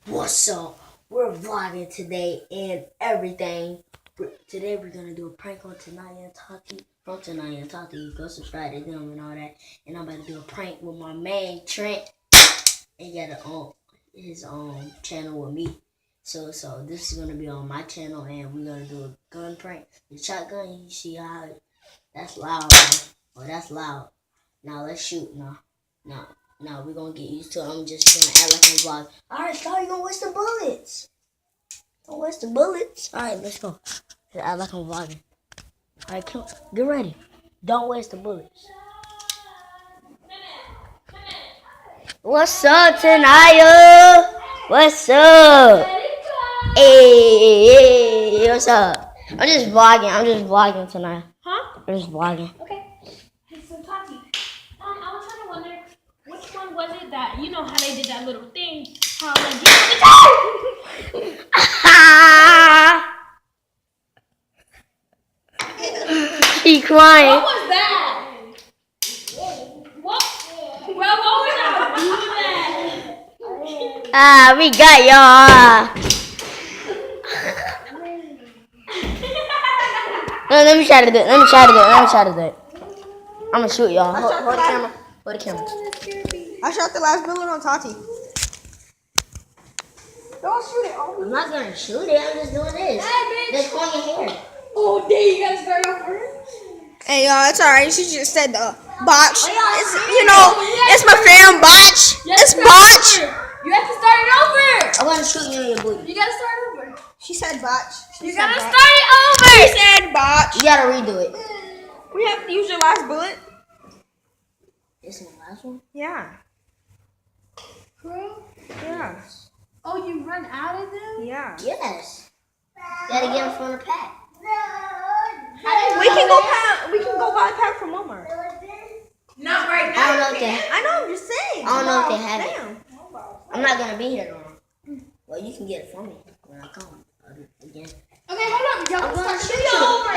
What's up? We're vlogging today and everything. Today we're gonna do a prank on Tanaya and Tati. From Tanaya and Tati, go subscribe to them and all that. And I'm about to do a prank with my man Trent. And he got his channel with me. So this is gonna be on my channel and we're gonna do a gun prank. The shotgun, you see how that's loud, man. Oh, that's loud. Now let's shoot now. Now we're gonna get used to it. I'm just gonna act like I'm vlogging. Alright, start. You're gonna waste the bullets. Don't waste the bullets. Alright, let's go. Just act like I'm vlogging. Alright, come on. Get ready. Don't waste the bullets. What's up, Tanaya? What's up? Hey, what's up? I'm just vlogging tonight. Huh? I'm just vlogging. Okay. Hey, so Tati, I was trying to wonder which one was it that you know how they did that little thing? How like She crying. What was that? What? Well, what was that? We got y'all. No, let me try to do it. I'm gonna shoot y'all. Hold the camera. Hold the camera. I shot the last bullet on Tati. Don't shoot it. I'm not gonna shoot it. I'm just doing this. Just pulling your hair. Oh, dang, you gotta start over. Hey y'all, it's alright. She just said the botch. Oh, yeah, It's it's my fam botch. It's botch. You have to start it over. I'm gonna shoot you in your booty. You gotta start over. She said botch. You gotta start it over. She said botch. You gotta redo it. We have to use your last bullet. This is my last one. Yeah. Bro. Yeah. Oh, you run out of them? Yeah. Yes. You gotta get them from the pack. We can go buy a pack from Walmart. Not right I don't know if they. I know. I'm just saying. I don't know if they have it. Damn. I'm not gonna be here long. Well, you can get it from me when I come again. Okay, hold up. Y'all I'm gonna start shoot shooting you. over.